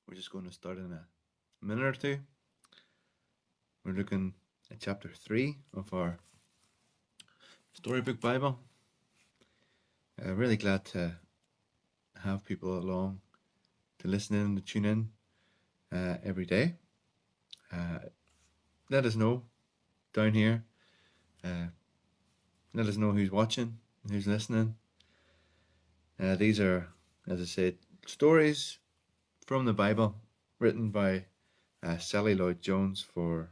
We're just going to start in a minute or two. We're looking at chapter 3 of our Storybook Bible. Really glad to have people along to listen in and to tune in every day. Let us know down here. Let us know who's watching, who's listening. These are, as I said, stories from the Bible written by Sally Lloyd Jones for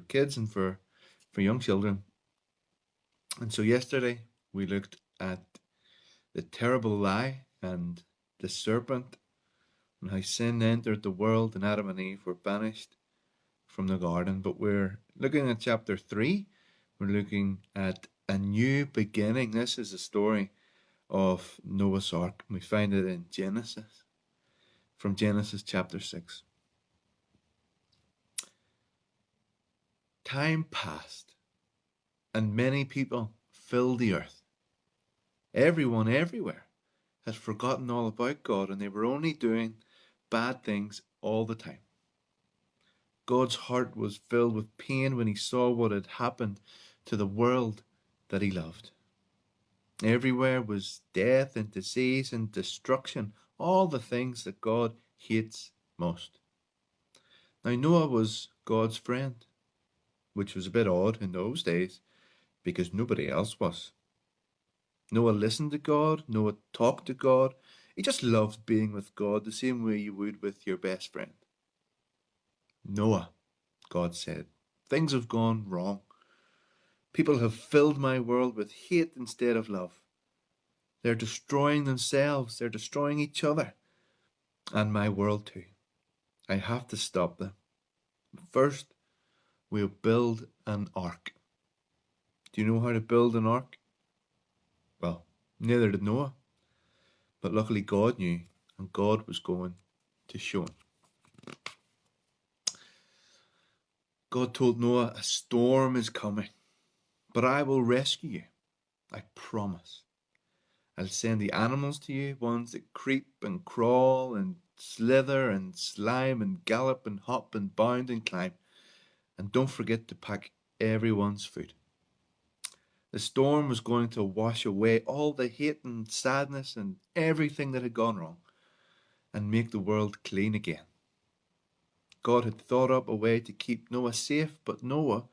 kids and for young children. And so yesterday we looked at the terrible lie and the serpent and how sin entered the world and Adam and Eve were banished from the garden. But we're looking at chapter 3. We're looking at a new beginning. This is the story of Noah's Ark. We find it in Genesis, from Genesis chapter 6. Time passed, and many people filled the earth. Everyone everywhere had forgotten all about God, and they were only doing bad things all the time. God's heart was filled with pain when he saw what had happened to the world that he loved. Everywhere was death and disease and destruction, all the things that God hates most. Now, Noah was God's friend, which was a bit odd in those days because nobody else was. Noah listened to God. Noah talked to God. He just loved being with God the same way you would with your best friend. Noah, God said, things have gone wrong. People have filled my world with hate instead of love. They're destroying themselves. They're destroying each other. And my world too. I have to stop them. First, we'll build an ark. Do you know how to build an ark? Well, neither did Noah. But luckily God knew, and God was going to show him. God told Noah, a storm is coming, but I will rescue you. I promise. I'll send the animals to you, ones that creep and crawl and slither and slime and gallop and hop and bound and climb. And don't forget to pack everyone's food. The storm was going to wash away all the hate and sadness and everything that had gone wrong and make the world clean again. God had thought up a way to keep Noah safe, but Noah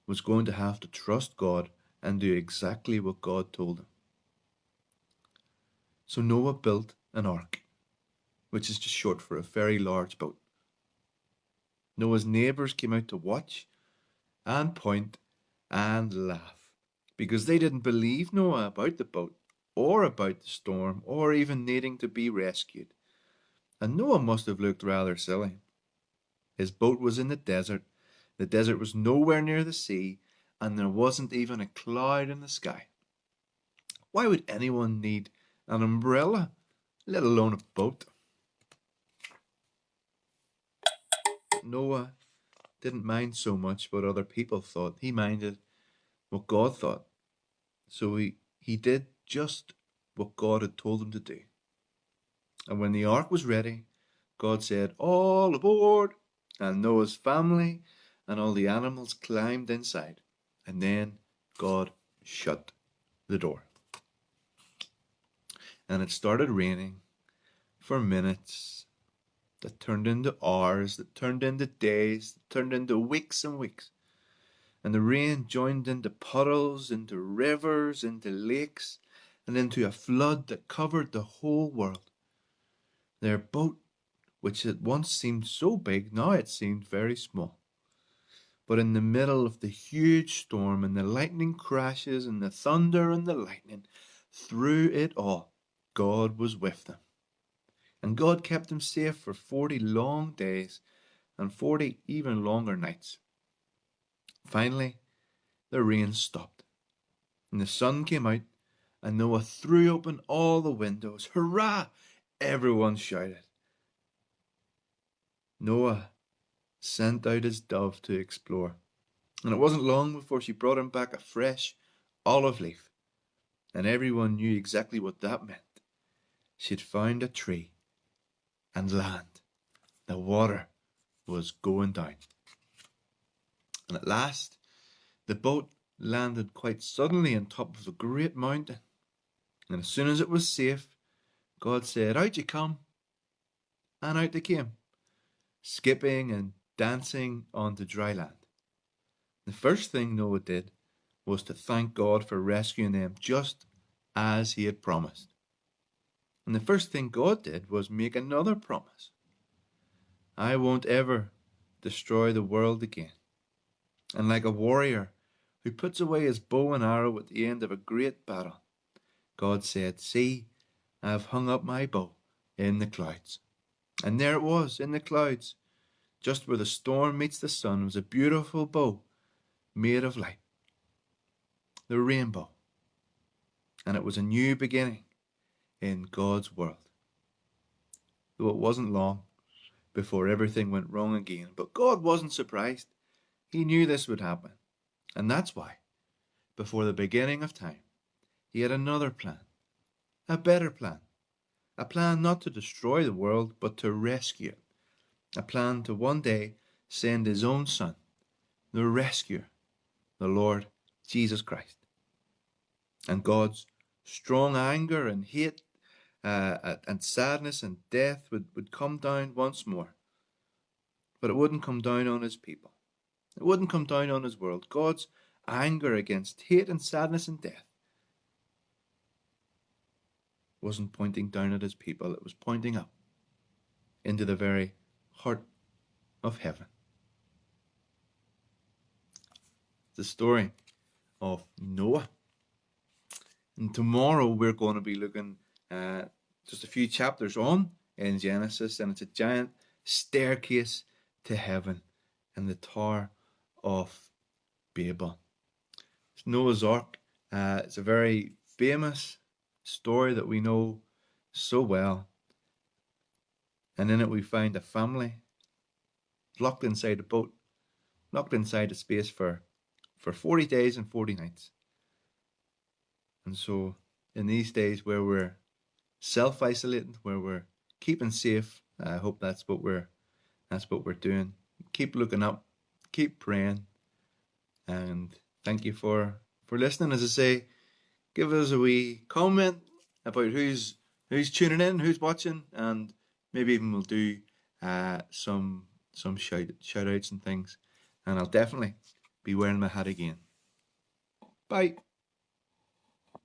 was going to have to trust God and do exactly what God told him. So Noah built an ark, which is just short for a very large boat. Noah's neighbours came out to watch and point and laugh because they didn't believe Noah about the boat or about the storm or even needing to be rescued. And Noah must have looked rather silly. His boat was in the desert was nowhere near the sea, and there wasn't even a cloud in the sky. Why would anyone need an umbrella, let alone a boat? Noah didn't mind so much what other people thought. He minded what God thought. So he did just what God had told him to do. And when the ark was ready, God said, all aboard! And Noah's family and all the animals climbed inside. And then God shut the door. And it started raining for minutes that turned into hours, that turned into days, that turned into weeks and weeks. And the rain joined into puddles, into rivers, into lakes, and into a flood that covered the whole world. Their boat, which at once seemed so big, now it seemed very small. But in the middle of the huge storm and the lightning crashes and the thunder and the lightning, through it all, God was with them. And God kept them safe for 40 long days and 40 even longer nights. Finally, the rain stopped, and the sun came out, and Noah threw open all the windows. Hurrah! Everyone shouted. Noah sent out his dove to explore, and it wasn't long before she brought him back a fresh olive leaf, and everyone knew exactly what that meant. She'd found a tree and land. The water was going down. And at last, the boat landed quite suddenly on top of a great mountain. And as soon as it was safe, God said, "Out you come," and out they came, skipping and dancing onto dry land. The first thing Noah did was to thank God for rescuing them just as he had promised. And the first thing God did was make another promise. "I won't ever destroy the world again." And like a warrior who puts away his bow and arrow at the end of a great battle, God said, "See, I have hung up my bow in the clouds." And there it was in the clouds, just where the storm meets the sun, was a beautiful bow made of light, the rainbow. And it was a new beginning in God's world. Though it wasn't long before everything went wrong again. But God wasn't surprised. He knew this would happen. And that's why, before the beginning of time, he had another plan, a better plan. A plan not to destroy the world, but to rescue it. A plan to one day send his own Son, the rescuer, the Lord Jesus Christ. And God's strong anger and hate and sadness and death would come down once more. But it wouldn't come down on his people. It wouldn't come down on his world. God's anger against hate and sadness and death wasn't pointing down at his people. It was pointing up into the very heart of heaven. The story of Noah. And tomorrow we're going to be looking at just a few chapters on in Genesis, and it's a giant staircase to heaven and the Tower of Babel. It's Noah's Ark. It's a very famous story that we know so well. And in it we find a family locked inside a boat, locked inside a space for 40 days and 40 nights. And so in these days where we're self-isolating, where we're keeping safe, I hope that's what we're doing. Keep looking up, keep praying, and thank you for listening. As I say, give us a wee comment about who's tuning in, who's watching, and maybe even we'll do some shout outs and things. And I'll definitely be wearing my hat again. Bye.